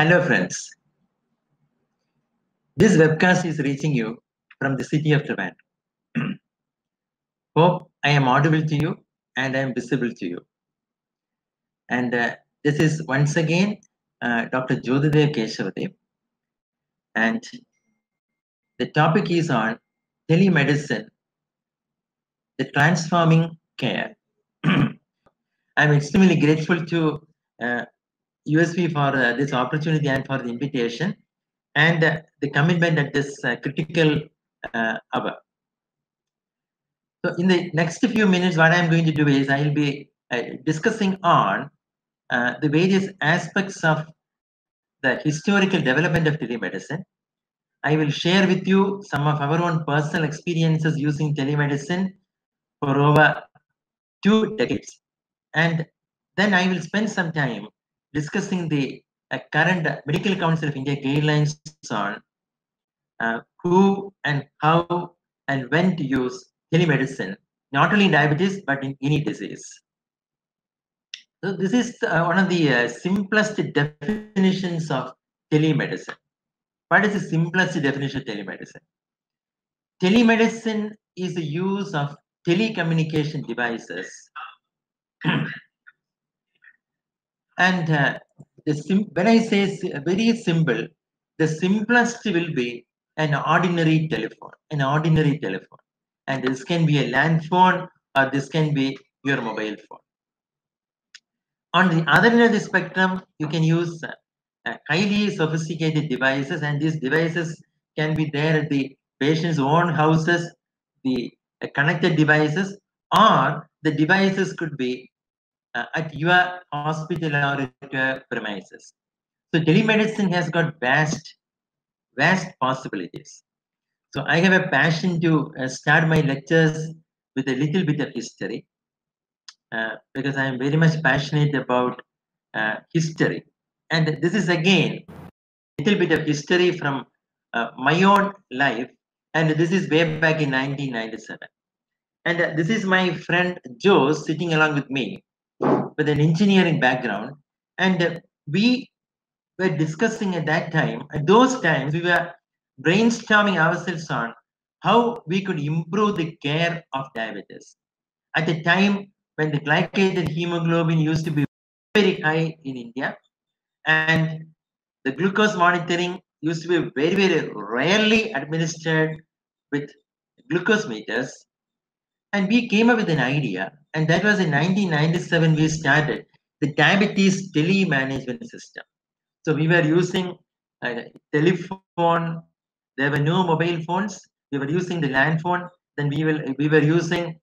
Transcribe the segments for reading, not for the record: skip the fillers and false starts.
Hello friends, this webcast is reaching you from the city of Trivandrum. Hope I am audible to you and I am visible to you. And this is once again Dr. Jyotidev Kesavadev, and the topic is on telemedicine, the transforming care. I'm extremely grateful to USP for this opportunity and for the invitation and the commitment at this critical hour. So in the next few minutes, what I'm going to do is I'll be discussing on the various aspects of the historical development of telemedicine. I will share with you some of our own personal experiences using telemedicine for over 2 decades. And then I will spend some time discussing the current Medical Council of India guidelines on who and how and when to use telemedicine, not only in diabetes, but in any disease. So this is one of the simplest definitions of telemedicine. What is the simplest definition of telemedicine? Telemedicine is the use of telecommunication devices. And when I say very simple, the simplest will be an ordinary telephone. And this can be a land phone or this can be your mobile phone. On the other end of the spectrum, you can use highly sophisticated devices, and these devices can be there at the patient's own houses, the connected devices, or the devices could be at your hospital or at your premises. So telemedicine has got vast possibilities. So I have a passion to start my lectures with a little bit of history because I am very much passionate about history. And this is again a little bit of history from my own life. And this is way back in 1997. And this is my friend Joe sitting along with me with an engineering background. And we were discussing at that time, at those times, we were brainstorming ourselves on how we could improve the care of diabetes. At a time when the glycated hemoglobin used to be very high in India, and the glucose monitoring used to be very, very rarely administered with glucose meters. And we came up with an idea, and that was in 1997 we started the diabetes telemanagement system. So we were using a telephone. There were no mobile phones. We were using the land phone. Then we were using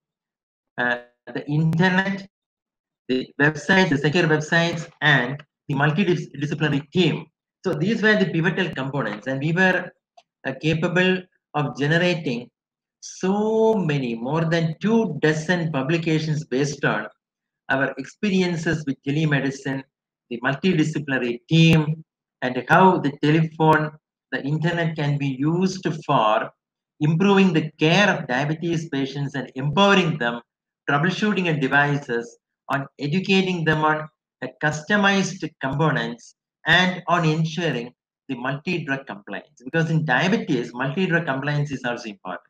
the internet, the websites, the secure websites, and the multidisciplinary team. So these were the pivotal components, and we were capable of generating so many, more than 24 publications based on our experiences with telemedicine, the multidisciplinary team, and how the telephone, the internet can be used for improving the care of diabetes patients and empowering them, troubleshooting and devices, on educating them on customized components, and on ensuring the multi-drug compliance. Because in diabetes, multi-drug compliance is also important.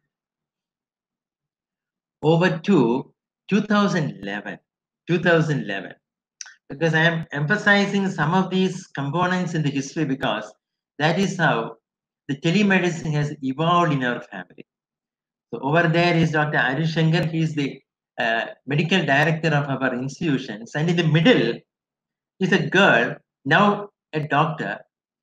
Over to 2011, because I am emphasizing some of these components in the history because that is how the telemedicine has evolved in our family. So over there is Dr. Arish Shankar. He is the medical director of our institutions, and in the middle is a girl, now a doctor,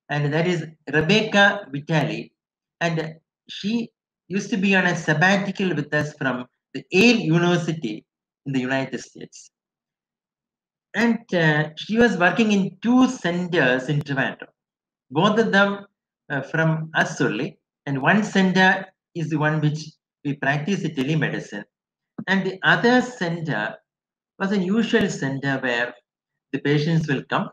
and that is Rebecca Vitali, and she used to be on a sabbatical with us from the Yale University in the United States. And she was working in 2 centers in Trivandrum, both of them from us only. And one center is the one which we practice the telemedicine. And the other center was an usual center where the patients will come,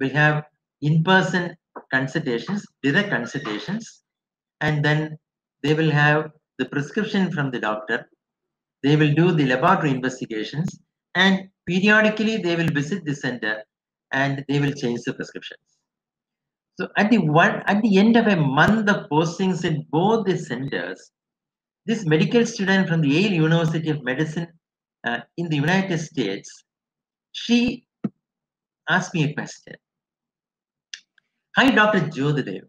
will have in-person consultations, direct consultations, and then they will have the prescription from the doctor. They will do the laboratory investigations, and periodically they will visit the center and they will change the prescriptions. So at the end of a month of postings in both the centers, this medical student from the Yale University of Medicine in the United States, she asked me a question. Hi, Dr. Jyotidev.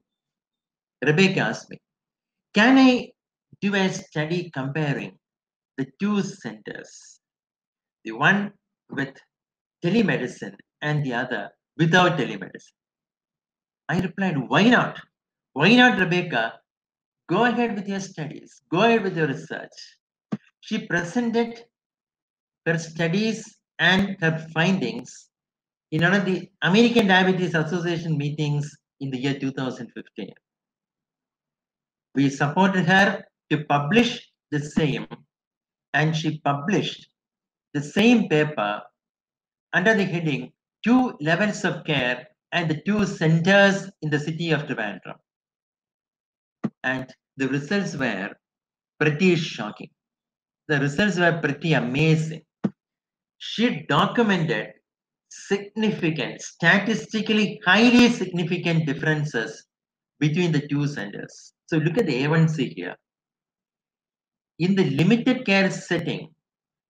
Rebecca asked me, can I do a study comparing the two centers, the one with telemedicine and the other without telemedicine? I replied, why not? Why not, Rebecca? Go ahead with your studies, go ahead with your research. She presented her studies and her findings in one of the American Diabetes Association meetings in the year 2015. We supported her to publish the same, and she published the same paper under the heading Two Levels of Care and the Two Centers in the City of Trivandrum. And the results were pretty shocking. The results were pretty amazing. She documented significant, statistically highly significant differences between the two centers. So look at the A1C here. In the limited care setting,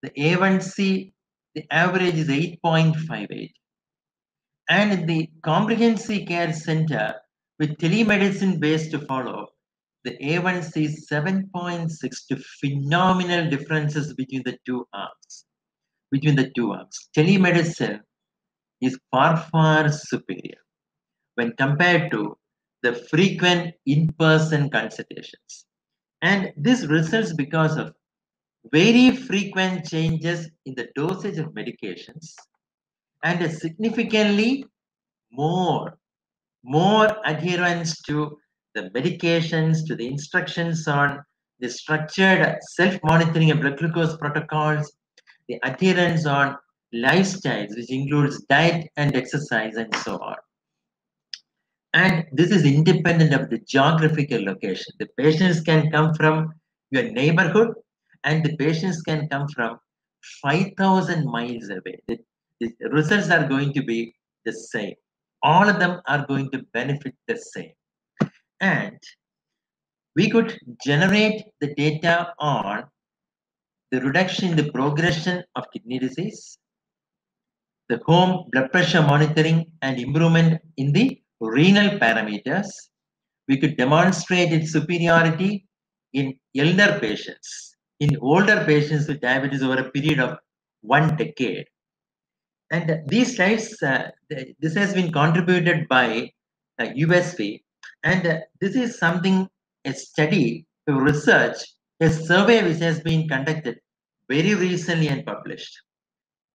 the A1C, the average is 8.58. And in the comprehensive care center with telemedicine based to follow, the A1C is 7.6 to phenomenal differences between the two arms. Telemedicine is far, far superior when compared to the frequent in-person consultations. And this results because of very frequent changes in the dosage of medications and a significantly more adherence to the medications, to the instructions on the structured self-monitoring of blood glucose protocols, the adherence on lifestyles, which includes diet and exercise and so on. And this is independent of the geographical location. The patients can come from your neighborhood and the patients can come from 5,000 miles away. The results are going to be the same. All of them are going to benefit the same. And we could generate the data on the reduction in the progression of kidney disease, the home blood pressure monitoring, and improvement in the renal parameters. We could demonstrate its superiority in elder patients, in older patients with diabetes over a period of 1 decade. And these slides, this has been contributed by USV, and this is something, a study, a research, a survey which has been conducted very recently and published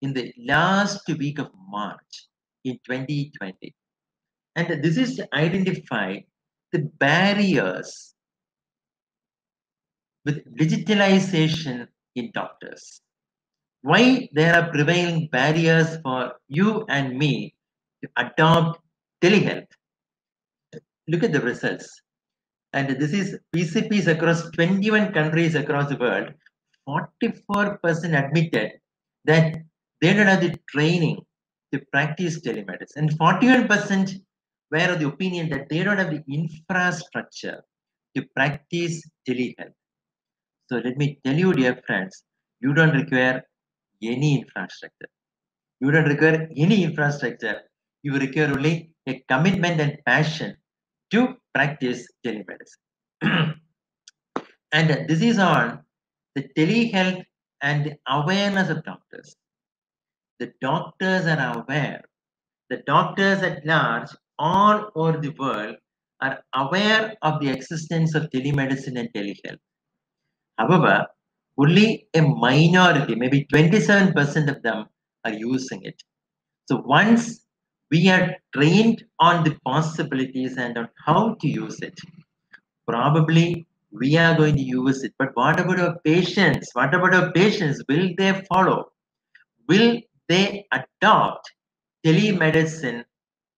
in the last week of March in 2020. And this is to identify the barriers with digitalization in doctors. Why there are prevailing barriers for you and me to adopt telehealth? Look at the results. And this is PCPs across 21 countries across the world. 44% admitted that they don't have the training to practice telemedicine. And 41% were of the opinion that they don't have the infrastructure to practice telehealth. So let me tell you, dear friends, you don't require any infrastructure. You don't require any infrastructure. You require only a commitment and passion to practice telemedicine. And this is on the telehealth and the awareness of doctors. The doctors are aware. The doctors at large, all over the world, are aware of the existence of telemedicine and telehealth. However, only a minority, maybe 27% of them, are using it. So once we are trained on the possibilities and on how to use it, probably we are going to use it. But what about our patients? What about our patients? Will they follow? Will they adopt telemedicine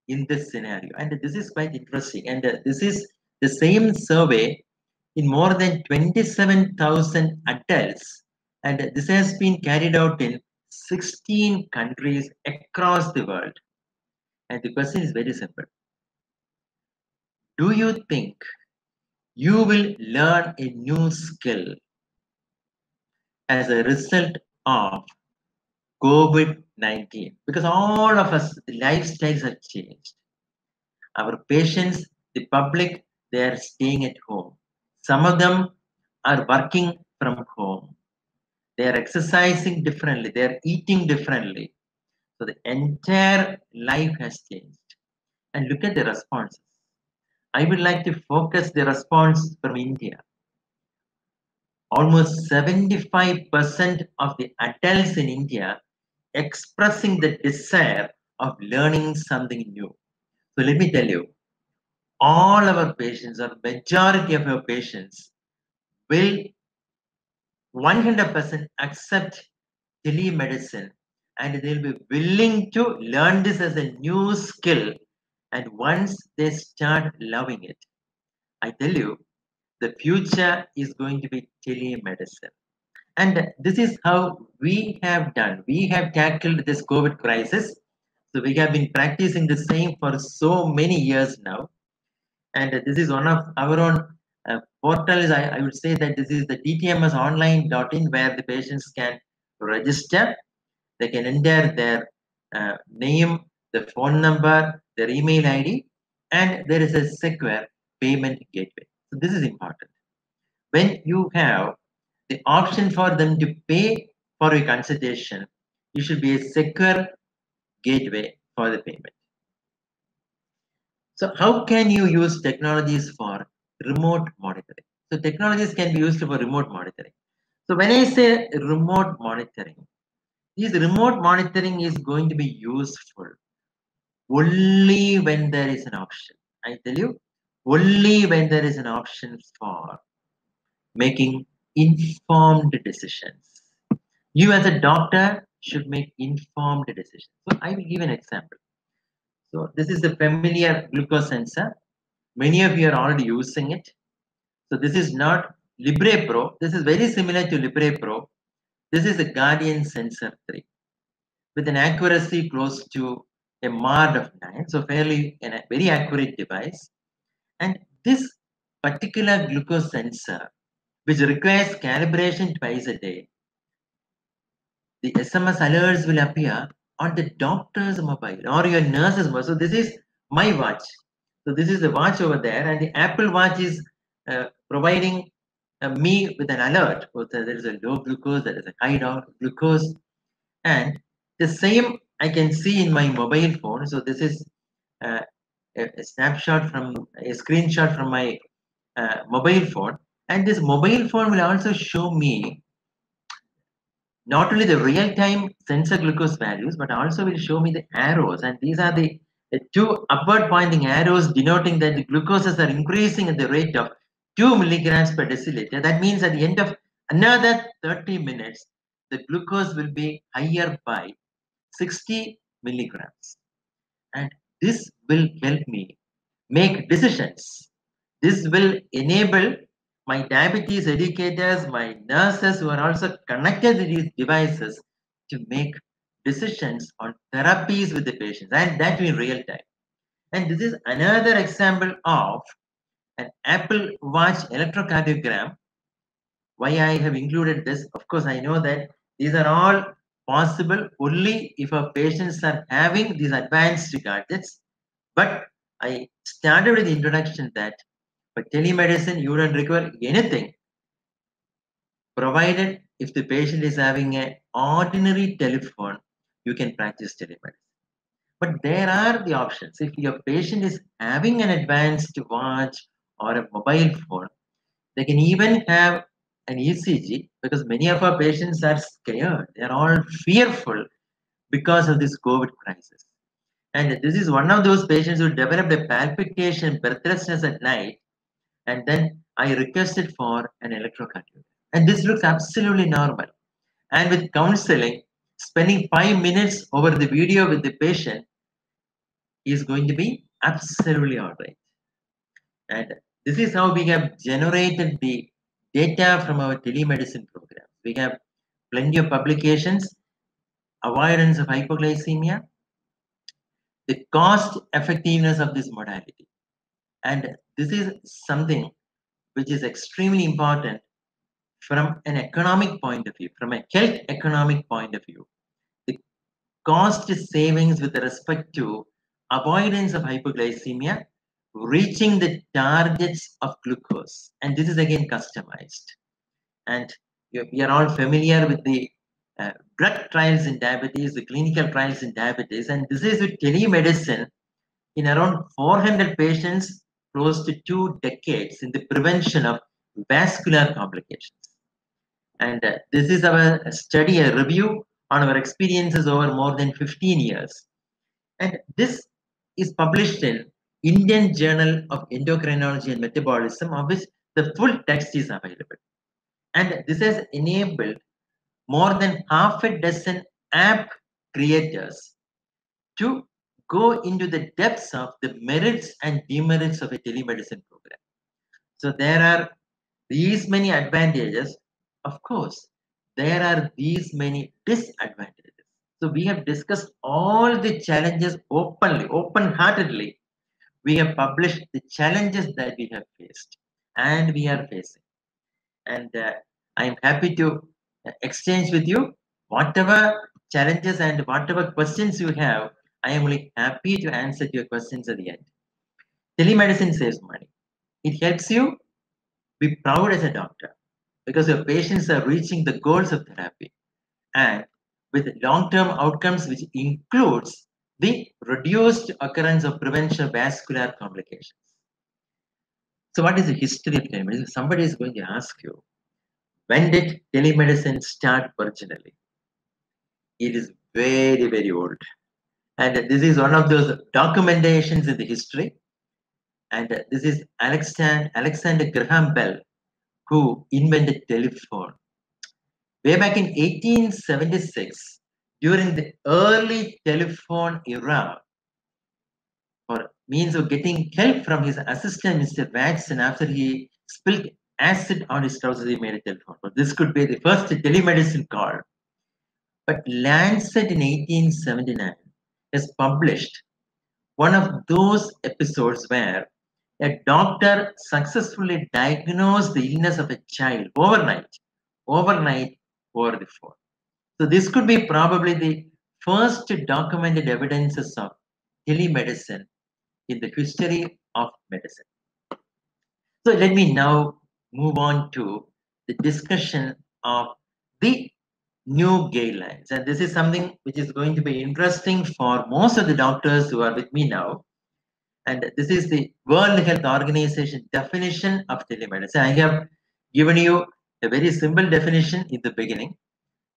in this scenario? And this is quite interesting. And this is the same survey in more than 27,000 adults. And this has been carried out in 16 countries across the world. And the question is very simple. Do you think you will learn a new skill as a result of COVID-19? Because all of us, the lifestyles have changed. Our patients, the public, they are staying at home. Some of them are working from home. They are exercising differently. They are eating differently. So the entire life has changed. And look at the responses. I would like to focus the response from India. Almost 75% of the adults in India expressing the desire of learning something new. So let me tell you, all our patients or majority of our patients will 100% accept telemedicine and they'll be willing to learn this as a new skill. And once they start loving it, I tell you, the future is going to be telemedicine. And this is how we have done. We have tackled this COVID crisis. So we have been practicing the same for so many years now. And this is one of our own portals. I would say that this is the ttmsonline.in where the patients can register. They can enter their name, the phone number, their email ID, and there is a secure payment gateway. So this is important. When you have the option for them to pay for a consultation, you should be a secure gateway for the payment. So how can you use technologies for remote monitoring? So technologies can be used for remote monitoring. So when I say remote monitoring, this remote monitoring is going to be useful only when there is an option. I tell you, only when there is an option for making informed decisions. You as a doctor should make informed decisions. So I will give an example. So this is the familiar glucose sensor. Many of you are already using it. So this is not Libre Pro. This is very similar to Libre Pro. This is a Guardian Sensor 3 with an accuracy close to a MARD of 9. So fairly a very accurate device. And this particular glucose sensor, which requires calibration twice a day, the SMS alerts will appear on the doctor's mobile or your nurse's mobile. So this is my watch. So this is the watch over there, and the Apple Watch is providing me with an alert. There is a low glucose, there is a high glucose, and the same I can see in my mobile phone. So this is uh, a snapshot from a screenshot from my mobile phone, and this mobile phone will also show me not only the real-time sensor glucose values, but also will show me the arrows. And these are the two upward pointing arrows denoting that the glucoses are increasing at the rate of 2 milligrams per deciliter. That means at the end of another 30 minutes, the glucose will be higher by 60 milligrams. And this will help me make decisions. This will enable my diabetes educators, my nurses who are also connected to these devices to make decisions on therapies with the patients, and that in real time. And this is another example of an Apple Watch electrocardiogram. Why I have included this? Of course, I know that these are all possible only if our patients are having these advanced gadgets. But I started with the introduction that for telemedicine, you don't require anything, provided if the patient is having an ordinary telephone, you can practice telemedicine. But there are the options. If your patient is having an advanced watch or a mobile phone, they can even have an ECG because many of our patients are scared. They are all fearful because of this COVID crisis. And this is one of those patients who developed a palpitation, breathlessness at night. And then I requested for an electrocardiogram. And this looks absolutely normal. And with counseling, spending 5 minutes over the video with the patient is going to be absolutely all right. And this is how we have generated the data from our telemedicine program. We have plenty of publications, avoidance of hypoglycemia, the cost effectiveness of this modality. And this is something which is extremely important from an economic point of view, from a health economic point of view. The cost savings with respect to avoidance of hypoglycemia, reaching the targets of glucose. And this is again customized. And we are all familiar with the drug trials in diabetes, the clinical trials in diabetes. And this is with telemedicine in around 400 patients, close to 2 decades in the prevention of vascular complications. And this is our study, a review on our experiences over more than 15 years. And this is published in Indian Journal of Endocrinology and Metabolism, of which the full text is available. And this has enabled more than half a dozen app creators to go into the depths of the merits and demerits of a telemedicine program. So there are these many advantages. Of course, there are these many disadvantages. So we have discussed all the challenges openly, open-heartedly. We have published the challenges that we have faced and we are facing. And I'm happy to exchange with you whatever challenges and whatever questions you have. I am really happy to answer your questions at the end. Telemedicine saves money. It helps you be proud as a doctor because your patients are reaching the goals of therapy and with long-term outcomes, which includes the reduced occurrence of prevention of vascular complications. So what is the history of telemedicine? Somebody is going to ask you, when did telemedicine start originally? It is very, very old. And this is one of those documentations in the history. And this is Alexander Graham Bell, who invented telephone. Way back in 1876, during the early telephone era, or means of getting help from his assistant, Mr. Watson, after he spilled acid on his trousers, he made a telephone. But this could be the first telemedicine call. But Lancet in 1879 has published one of those episodes where a doctor successfully diagnosed the illness of a child overnight over the phone. So this could be probably the first documented evidences of telemedicine in the history of medicine. So let me now move on to the discussion of the new guidelines. And this is something which is going to be interesting for most of the doctors who are with me now. And this is the World Health Organization definition of telemedicine. I have given you a very simple definition in the beginning.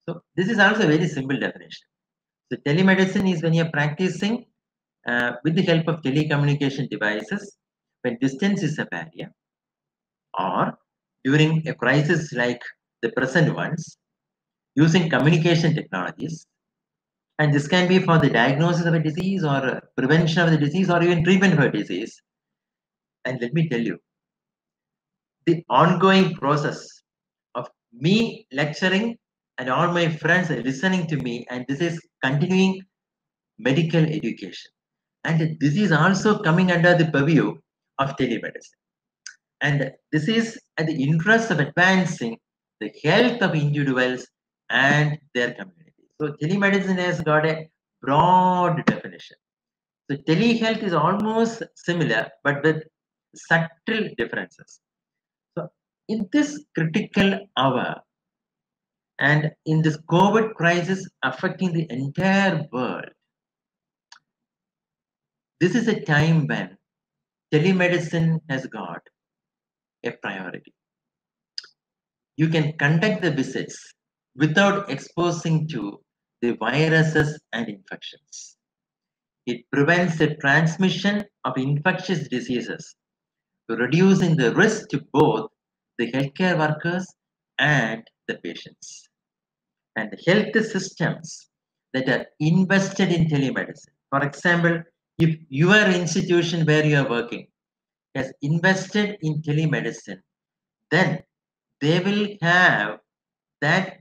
So this is also a very simple definition. So telemedicine is when you're practicing with the help of telecommunication devices when distance is a barrier, or during a crisis like the present ones, using communication technologies. And this can be for the diagnosis of a disease or prevention of the disease or even treatment for a disease. And let me tell you, the ongoing process of me lecturing and all my friends are listening to me, and this is continuing medical education. And this is also coming under the purview of telemedicine. And this is at the interest of advancing the health of individuals and their community. So telemedicine has got a broad definition. So telehealth is almost similar, but with subtle differences. So in this critical hour and in this COVID crisis affecting the entire world, this is a time when telemedicine has got a priority. You can conduct the visits without exposing to the viruses and infections. It prevents the transmission of infectious diseases, reducing the risk to both the healthcare workers and the patients. And the health systems that are invested in telemedicine. For example, if your institution where you are working has invested in telemedicine, then they will have that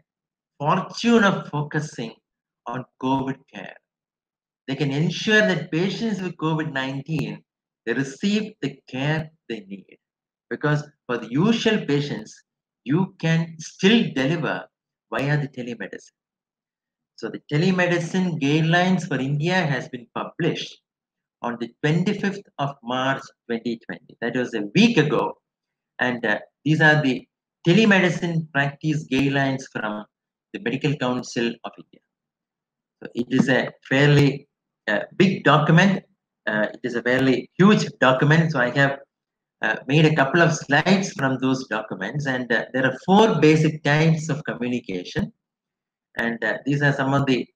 fortune of focusing on COVID care. They can ensure that patients with COVID-19 they receive the care they need. Because for the usual patients, you can still deliver via the telemedicine. So the telemedicine guidelines for India has been published on the 25th of March 2020. That was a week ago. And these are the telemedicine practice guidelines from the Medical Council of India. So it is a fairly big document. It is a fairly huge document. So I have made a couple of slides from those documents. And there are four basic types of communication. And these are some of the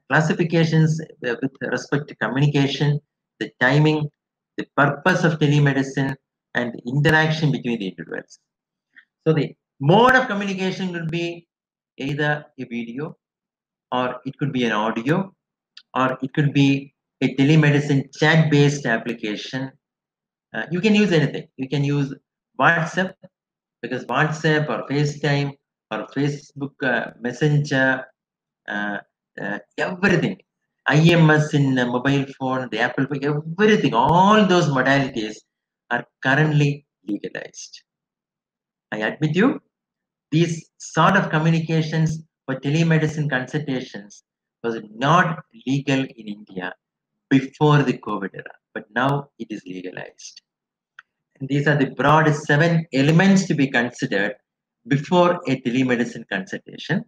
classifications with respect to communication, the timing, the purpose of telemedicine, and the interaction between the individuals. So the mode of communication will be either a video, or it could be an audio, or it could be a telemedicine chat-based application. You can use anything. You can use WhatsApp, because WhatsApp or FaceTime or Facebook Messenger, everything, IMS in mobile phone, the Apple Pay, everything, all those modalities are currently legalized. I admit you, these sort of communications for telemedicine consultations was not legal in India before the COVID era, but now it is legalized. And these are the broad 7 elements to be considered before a telemedicine consultation.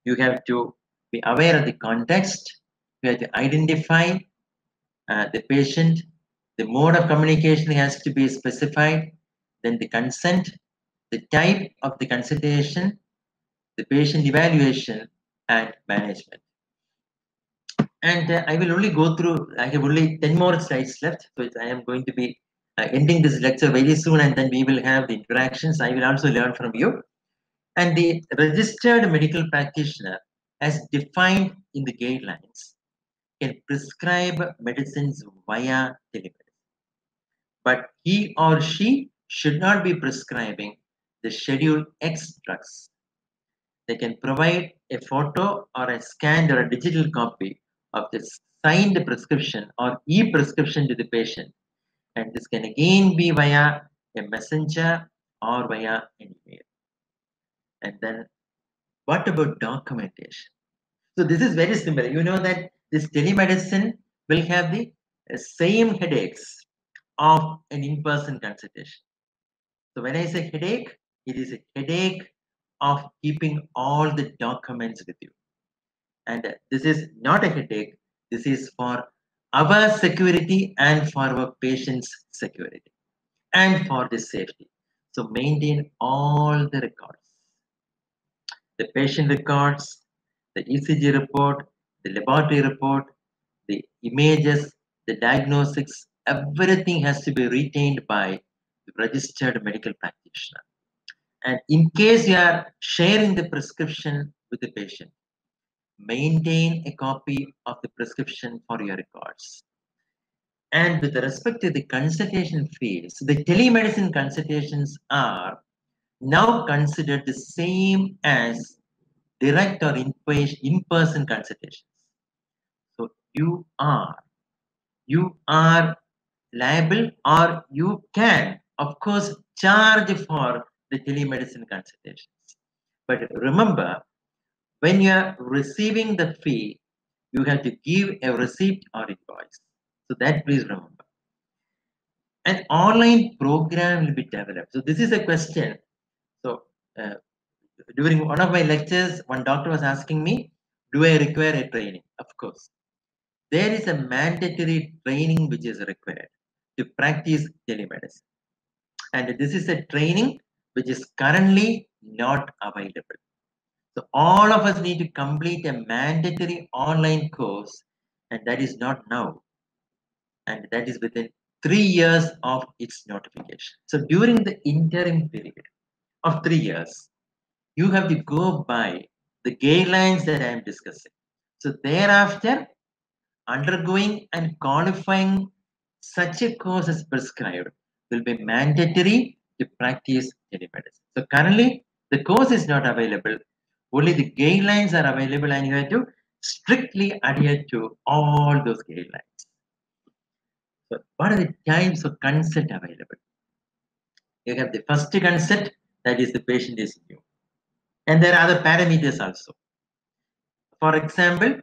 You have to be aware of the context. You have to identify the patient. The mode of communication has to be specified. Then the consent, the type of the consultation, the patient evaluation, and management. And I will only go through, I have only 10 more slides left. So I am going to be ending this lecture very soon, and then we will have the interactions. I will also learn from you. And the registered medical practitioner, as defined in the guidelines, can prescribe medicines via telemedicine. But he or she should not be prescribing the Schedule X drugs. They can provide a photo or a scanned or a digital copy of the signed prescription or e-prescription to the patient. And this can again be via a messenger or via an email. And then what about documentation? So this is very simple. You know that this telemedicine will have the same headaches of an in-person consultation. So when I say headache, it is a headache of keeping all the documents with you. And this is not a headache. This is for our security and for our patients' security and for the safety. So maintain all the records. The patient records, the ECG report, the laboratory report, the images, the diagnostics, everything has to be retained by the registered medical practitioner. And in case you are sharing the prescription with the patient, maintain a copy of the prescription for your records. And with respect to the consultation fees, the telemedicine consultations are now considered the same as direct or in-person consultations. So you are liable, or you can, of course, charge for the telemedicine consultations. But remember, when you are receiving the fee, you have to give a receipt or invoice. So that please remember. An online program will be developed. So this is a question. So during one of my lectures, one doctor was asking me, do I require a training? Of course. There is a mandatory training which is required to practice telemedicine. And this is a training which is currently not available. So all of us need to complete a mandatory online course, and that is not now. And that is within 3 years of its notification. So during the interim period of 3 years, you have to go by the guidelines that I am discussing. So thereafter, undergoing and qualifying such a course as prescribed will be mandatory to practice telemedicine. So currently, the course is not available. Only the guidelines are available, and you have to strictly adhere to all those guidelines. So what are the types of consent available? You have the first consent, that is the patient is new. And there are other parameters also. For example,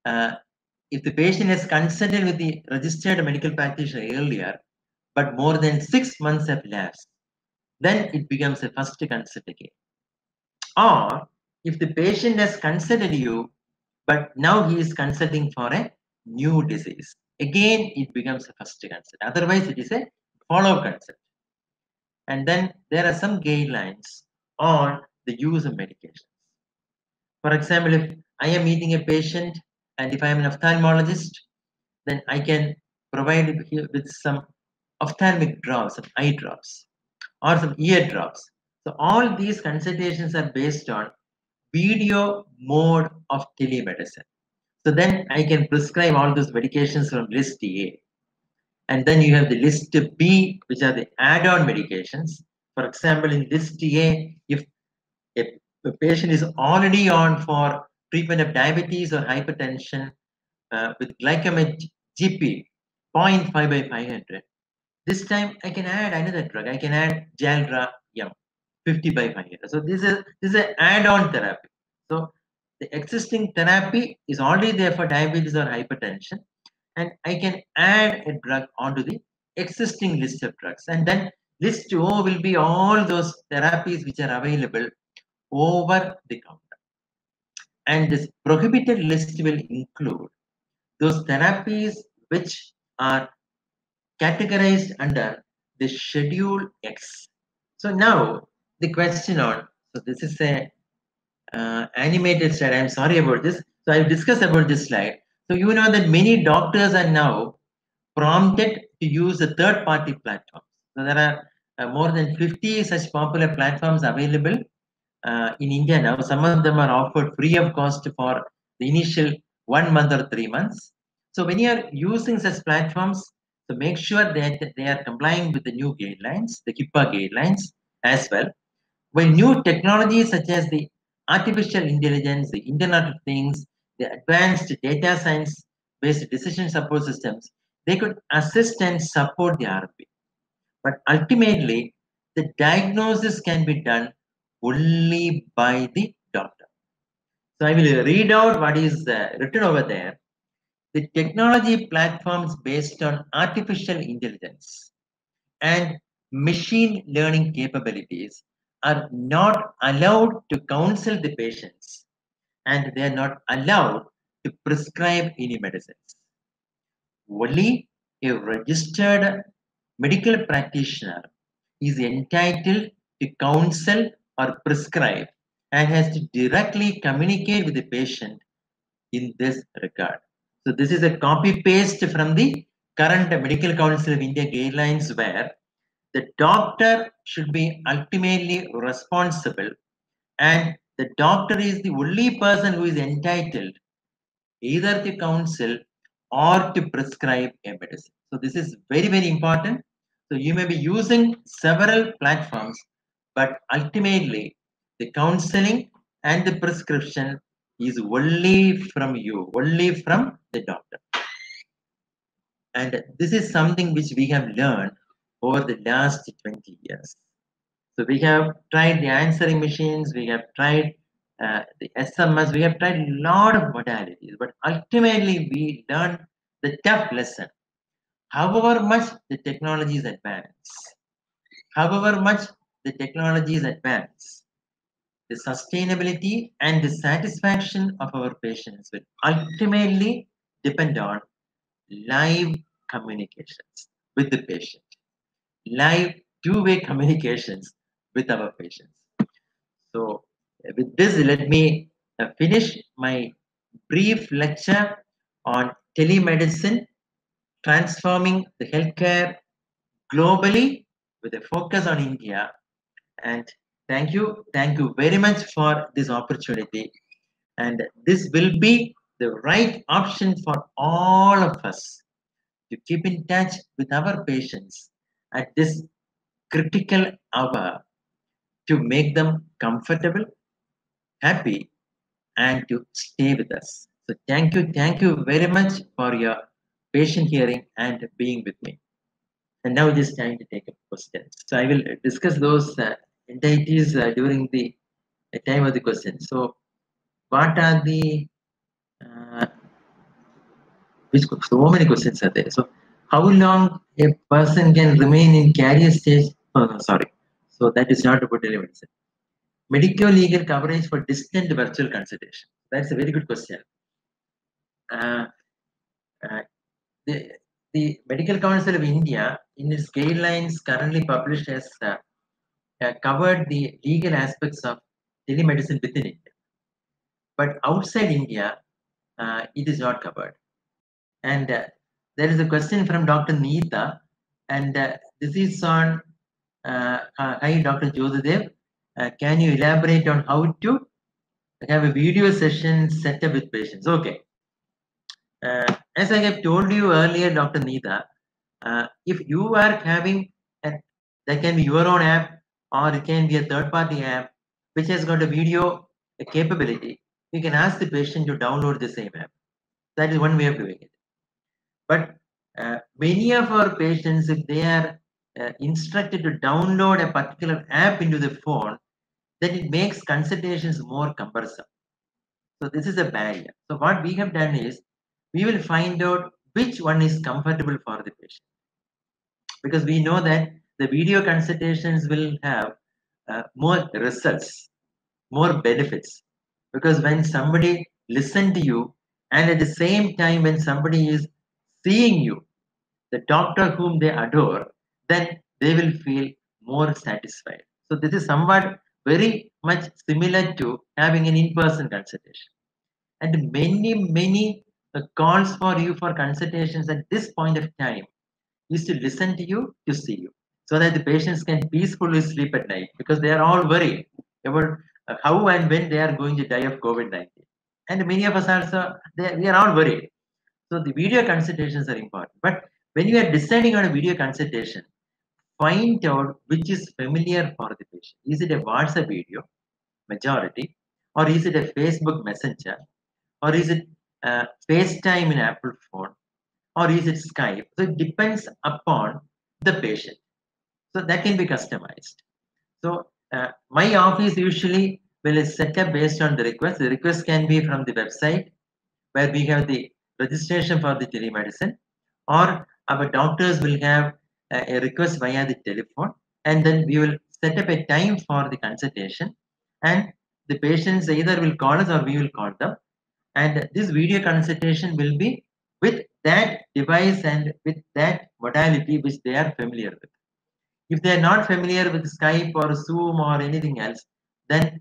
uh, if the patient has consulted with the registered medical practitioner earlier, but more than 6 months have elapsed, then it becomes a first consent again. Or if the patient has consulted you, but now he is consulting for a new disease, again it becomes a first consent. Otherwise, it is a follow consent. And then there are some guidelines on the use of medications. For example, if I am meeting a patient and if I am an ophthalmologist, then I can provide him with some ophthalmic drops, some eye drops, or some ear drops. So all these consultations are based on video mode of telemedicine. So then I can prescribe all those medications from list A. And then you have the list B, which are the add-on medications. For example, in list A, if a patient is already on for treatment of diabetes or hypertension with glycemic GP 0.5 by 500, this time I can add another drug. I can add Jalra M 50 by 500. So this is an add-on therapy. So the existing therapy is already there for diabetes or hypertension, and I can add a drug onto the existing list of drugs. And then list O will be all those therapies which are available over the counter. And this prohibited list will include those therapies which are categorized under the Schedule X. So now the question on, so this is a animated slide. I'm sorry about this. So I've discussed about this slide. So you know that many doctors are now prompted to use a third-party platform. So there are more than 50 such popular platforms available in India now. Some of them are offered free of cost for the initial 1 month or 3 months. So when you are using such platforms, so make sure that they are complying with the new guidelines, the HIPAA guidelines as well. While new technologies such as the artificial intelligence, the Internet of Things, the advanced data science based decision support systems, they could assist and support the RP. But ultimately, the diagnosis can be done only by the doctor. So I will read out what is written over there. The technology platforms based on artificial intelligence and machine learning capabilities are not allowed to counsel the patients, and they are not allowed to prescribe any medicines. Only a registered medical practitioner is entitled to counsel or prescribe and has to directly communicate with the patient in this regard. So this is a copy paste from the current Medical Council of India guidelines where the doctor should be ultimately responsible, and the doctor is the only person who is entitled either to counsel or to prescribe a medicine. So this is very, very important. So you may be using several platforms, but ultimately the counseling and the prescription is only from you, only from the doctor. And this is something which we have learned over the last 20 years. So we have tried the answering machines, we have tried the SMS, we have tried a lot of modalities, but ultimately we learned the tough lesson. However much the technology is advanced, however much the technology is advanced, the sustainability and the satisfaction of our patients will ultimately depend on live communications with the patient, live two-way communications with our patients. So, with this, let me finish my brief lecture on telemedicine, transforming the healthcare globally with a focus on India. And thank you very much for this opportunity. And this will be the right option for all of us to keep in touch with our patients at this critical hour to make them comfortable, happy, and to stay with us. So thank you very much for your patient hearing and being with me. And now it is time to take up questions. So I will discuss those entities during the time of the question. So what are the uh, so many questions are there. So how long a person can remain in carrier stage? Oh, no, sorry. So that is not about telemedicine. Medical legal coverage for distant virtual consultation. That's a very good question. Uh, uh, the, the Medical Council of India, in its guidelines currently published, has covered the legal aspects of telemedicine within India. But outside India, it is not covered. And there is a question from Dr. Neeta, and this is on hi, Dr. Jyotidev. Can you elaborate on how to have a video session set up with patients? Okay. As I have told you earlier, Dr. Neeta, if you are having, that can be your own app or it can be a third party app which has got a video capability, you can ask the patient to download the same app. That is one way of doing it. But many of our patients, if they are instructed to download a particular app into the phone, then it makes consultations more cumbersome. So this is a barrier. So what we have done is we will find out which one is comfortable for the patient, because we know that the video consultations will have more results, more benefits. Because when somebody listens to you, and at the same time when somebody is seeing you, the doctor whom they adore, then they will feel more satisfied. So this is somewhat very much similar to having an in-person consultation. And many calls for you for consultations at this point of time is to listen to you, to see you, so that the patients can peacefully sleep at night, because they are all worried about how and when they are going to die of COVID-19. And many of us also, we are all worried. So the video consultations are important. But when you are deciding on a video consultation, find out which is familiar for the patient. Is it a WhatsApp video, majority, or is it a Facebook Messenger, or is it FaceTime in Apple phone, or is it Skype? So it depends upon the patient. So that can be customized. So my office usually will set up based on the request. The request can be from the website where we have the registration for the telemedicine, or our doctors will have a request via the telephone, and then we will set up a time for the consultation, and the patients either will call us or we will call them, and this video consultation will be with that device and with that modality which they are familiar with. If they are not familiar with Skype or Zoom or anything else, then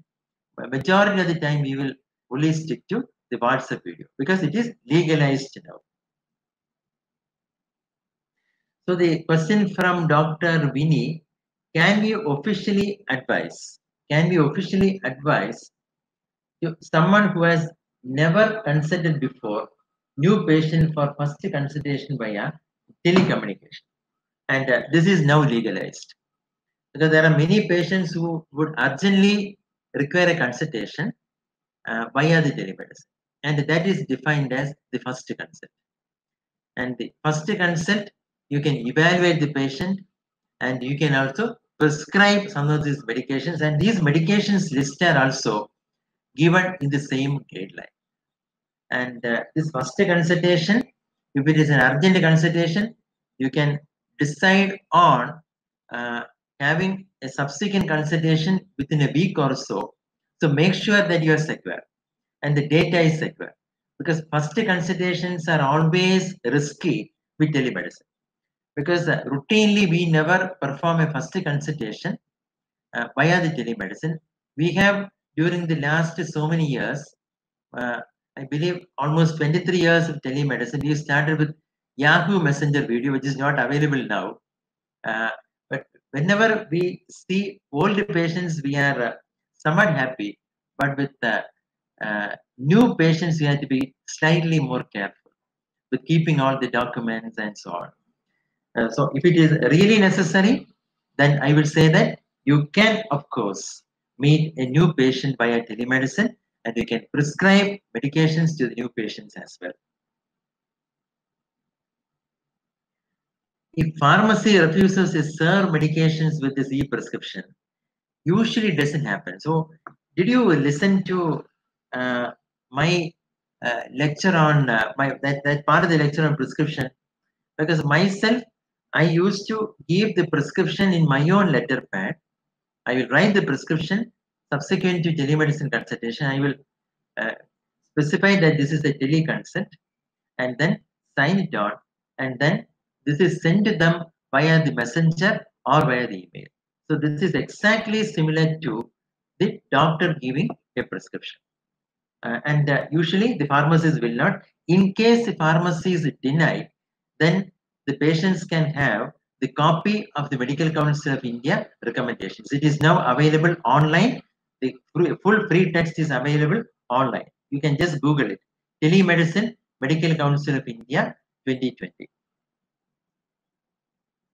majority of the time we will only stick to the WhatsApp video because it is legalized now. So the question from Dr. Vinny, can we officially advise? Can we officially advise to someone who has never consulted before, new patient for first consultation via telecommunication? And this is now legalized, because there are many patients who would urgently require a consultation via the telemedicine, and that is defined as the first consult. And the first consult, you can evaluate the patient, and you can also prescribe some of these medications, and these medications list are also given in the same guideline. And this first consultation, if it is an urgent consultation, you can decide on having a subsequent consultation within a week or so. So make sure that you are secure and the data is secure, because first consultations are always risky with telemedicine, because routinely we never perform a first consultation via the telemedicine. We have, during the last so many years, uh, I believe almost 23 years of telemedicine, we started with Yahoo Messenger video, which is not available now. But whenever we see old patients, we are somewhat happy. But with new patients, we have to be slightly more careful with keeping all the documents and so on. So if it is really necessary, then I will say that you can, of course, meet a new patient via telemedicine, and you can prescribe medications to the new patients as well. if pharmacy refuses to serve medications with this e-prescription, usually doesn't happen. So, did you listen to my lecture on that part of the lecture on prescription? Because myself, I used to give the prescription in my own letter pad. I will write the prescription subsequent to telemedicine consultation. I will uh, specify that this is a teleconsult and then sign it on, and then this is sent to them via the messenger or via the email. So this is exactly similar to the doctor giving a prescription. And usually the pharmacist will not. In case the pharmacy is denied, then the patients can have the copy of the Medical Council of India recommendations. It is now available online. The full free text is available online. You can just Google it. Telemedicine, Medical Council of India 2020.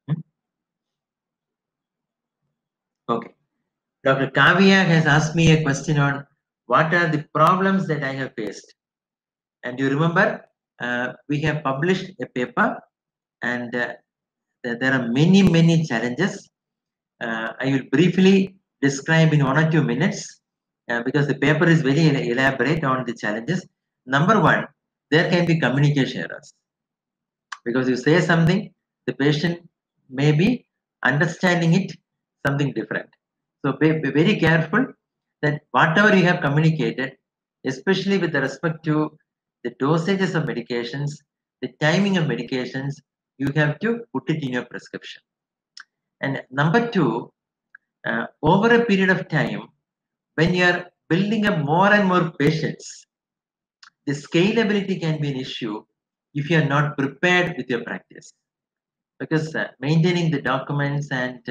Hmm? Okay. Dr. Kavya has asked me a question on what are the problems that I have faced. And you remember, we have published a paper, and there are many challenges. I will briefly describe in 1 or 2 minutes because the paper is very elaborate on the challenges. Number one, there can be communication errors because you say something, the patient may be understanding it something different. So be very careful that whatever you have communicated, especially with respect to the dosages of medications, the timing of medications, you have to put it in your prescription. And number two, over a period of time, when you are building up more and more patients, the scalability can be an issue if you are not prepared with your practice. Because maintaining the documents and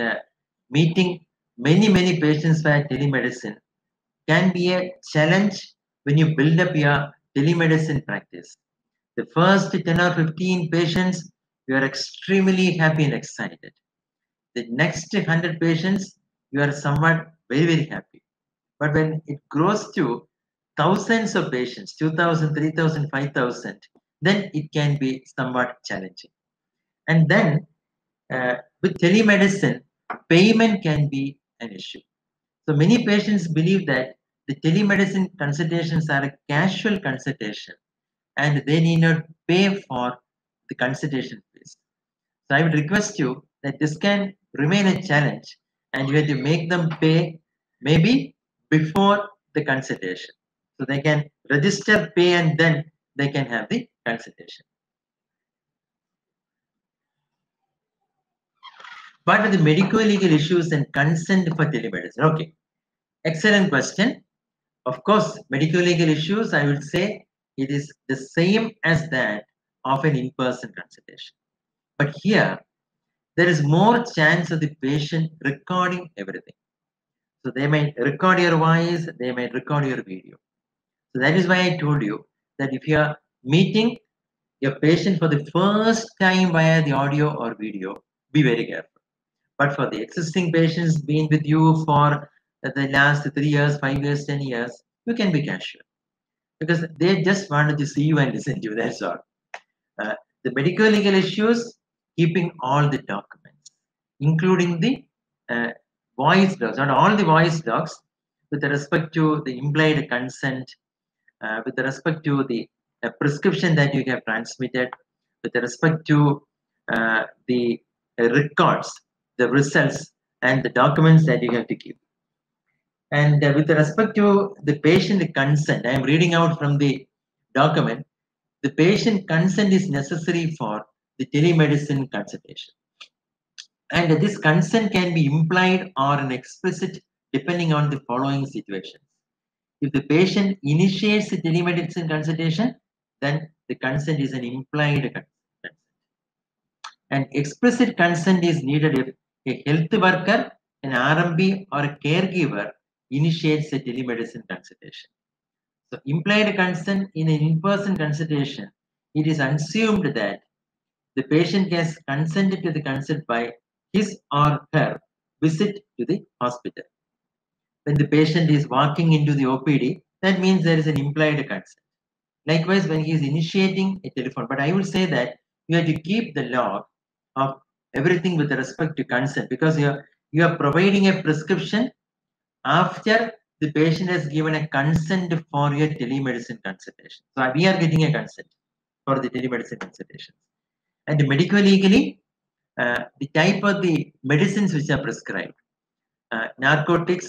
meeting many patients via telemedicine can be a challenge when you build up your telemedicine practice. The first 10 or 15 patients, you are extremely happy and excited. The next 100 patients, you are somewhat very happy. But when it grows to thousands of patients, 2,000, 3,000, 5,000, then it can be somewhat challenging. And then with telemedicine, payment can be an issue. So many patients believe that the telemedicine consultations are a casual consultation and they need not pay for the consultation fees. So I would request you that this can remain a challenge and you have to make them pay maybe before the consultation. So they can register, pay, and then they can have the consultation. What are the medical legal issues and consent for telemedicine? Okay, excellent question. Of course, medical legal issues, I would say it is the same as that of an in-person consultation. But here, there is more chance of the patient recording everything. So they might record your voice, they might record your video. So that is why I told you that if you are meeting your patient for the first time via the audio or video, be very careful. But for the existing patients being with you for the last 3 years, 5 years, 10 years, you can be casual because they just wanted to see you and listen to you. That's all. The medical legal issues, keeping all the documents, including the uh, voice logs, not all the voice logs, with respect to the implied consent, with respect to the prescription that you have transmitted, with respect to the records, the results, and the documents that you have to keep. And with respect to the patient consent, I am reading out from the document. The patient consent is necessary for the telemedicine consultation. And this consent can be implied or an explicit depending on the following situations. If the patient initiates the telemedicine consultation, then the consent is an implied consent. And explicit consent is needed if a health worker, an RMB, or a caregiver initiates a telemedicine consultation. So, implied consent in an in-person consultation, it is assumed that the patient has consented to the consult by his or her visit to the hospital. When the patient is walking into the OPD, that means there is an implied consent. Likewise, when he is initiating a telephone, but I would say that you have to keep the log of everything with respect to consent, because you are providing a prescription after the patient has given a consent for your telemedicine consultation. So we are getting a consent for the telemedicine consultation. And medico legally, the type of the medicines which are prescribed, narcotics,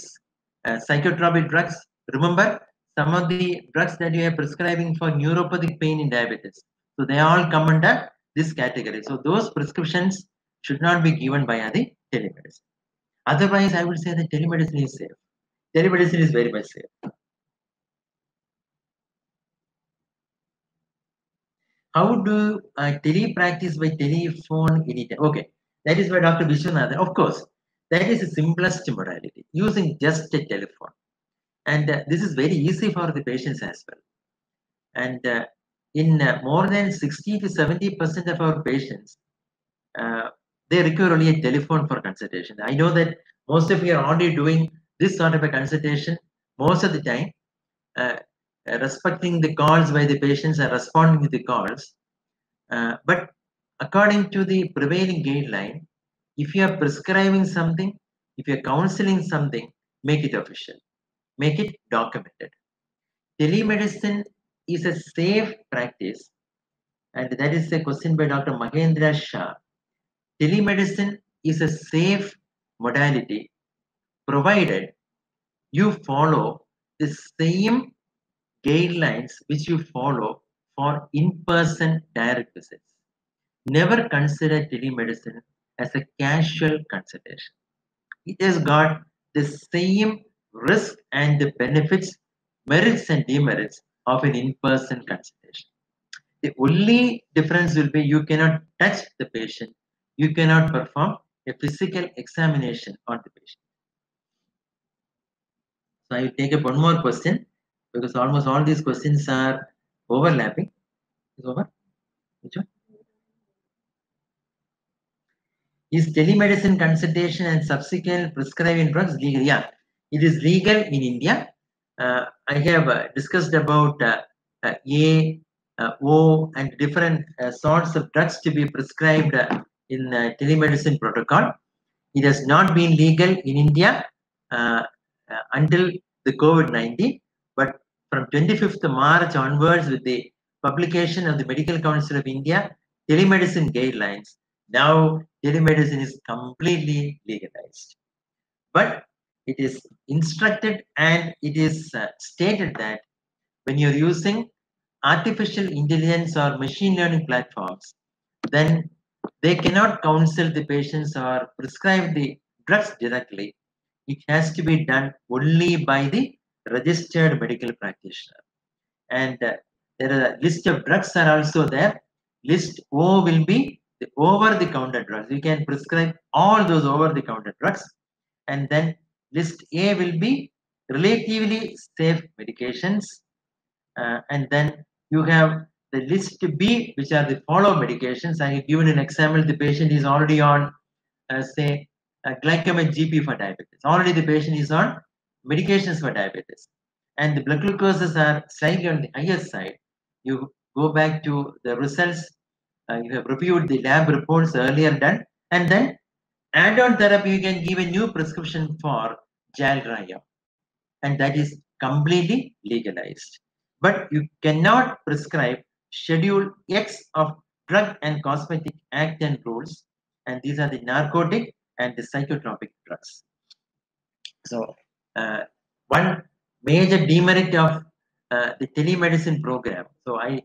psychotropic drugs. Remember, some of the drugs that you are prescribing for neuropathic pain in diabetes. So they all come under this category. So those prescriptions should not be given by the telemedicine. Otherwise, I would say that telemedicine is safe. Telemedicine is very much safe. How do telepractice by telephone anytime? Okay, that is by Dr. Vishwanathan. Of course, that is the simplest modality, using just a telephone. And this is very easy for the patients as well. And in more than 60 to 70% of our patients, they require only a telephone for consultation. I know that most of you are already doing this sort of a consultation most of the time, respecting the calls by the patients and responding to the calls. But according to the prevailing guideline, if you are prescribing something, if you are counseling something, make it official, make it documented. Telemedicine is a safe practice, and that is a question by Dr. Mahendra Shah. Telemedicine is a safe modality provided you follow the same guidelines which you follow for in-person direct visits. Never consider telemedicine as a casual consultation. It has got the same risk and the benefits, merits and demerits of an in-person consultation. The only difference will be you cannot touch the patient, you cannot perform a physical examination on the patient. So I will take up one more question because almost all these questions are overlapping. Is over? Which one? Is telemedicine consultation and subsequent prescribing drugs legal? Yeah, it is legal in India. I have discussed about A, O, and different sorts of drugs to be prescribed in telemedicine protocol. It has not been legal in India until the COVID-19, but from 25th March onwards, with the publication of the Medical Council of India telemedicine guidelines, now telemedicine is completely legalized. But it is instructed and it is stated that when you're using artificial intelligence or machine learning platforms, then they cannot counsel the patients or prescribe the drugs directly. It has to be done only by the registered medical practitioner. And there are a list of drugs are also there. List O will be the over-the-counter drugs. You can prescribe all those over-the-counter drugs. And then list A will be relatively safe medications. And then you have the list B, which are the follow medications. I have given an example. The patient is already on, say, glycemic GP for diabetes. Already the patient is on medications for diabetes. And the blood glucoses are slightly on the higher side. You go back to the results. You have reviewed the lab reports earlier done. And then add-on therapy, you can give a new prescription for Jaldraya. And that is completely legalized. But you cannot prescribe Schedule X of Drug and Cosmetic Act and rules, and these are the narcotic and the psychotropic drugs. So, one major demerit of the telemedicine program. So, I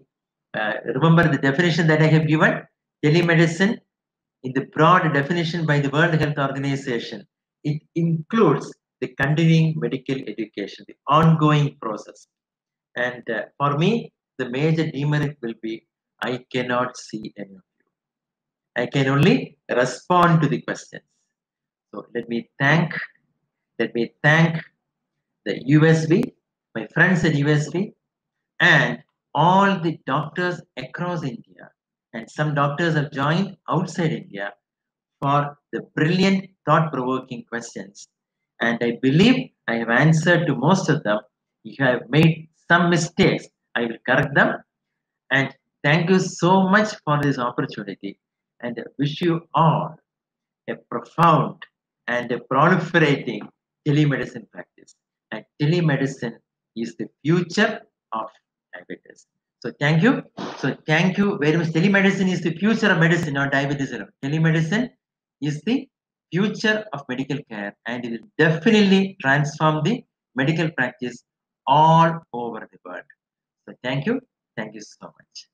remember the definition that I have given. Telemedicine, in the broad definition by the World Health Organization, it includes the continuing medical education, the ongoing process. And for me, the major demerit will be I cannot see any of you. I can only respond to the questions. So let me thank the USB, my friends at USB, and all the doctors across India. And some doctors have joined outside India for the brilliant, thought-provoking questions. And I believe I have answered to most of them. If I have made some mistakes, I will correct them. And thank you so much for this opportunity. And I wish you all a profound and a proliferating telemedicine practice. And telemedicine is the future of diabetes. So thank you. So thank you very much. Telemedicine is the future of medicine, not diabetes alone. Telemedicine is the future of medical care, and it will definitely transform the medical practice all over the world. So thank you. Thank you so much.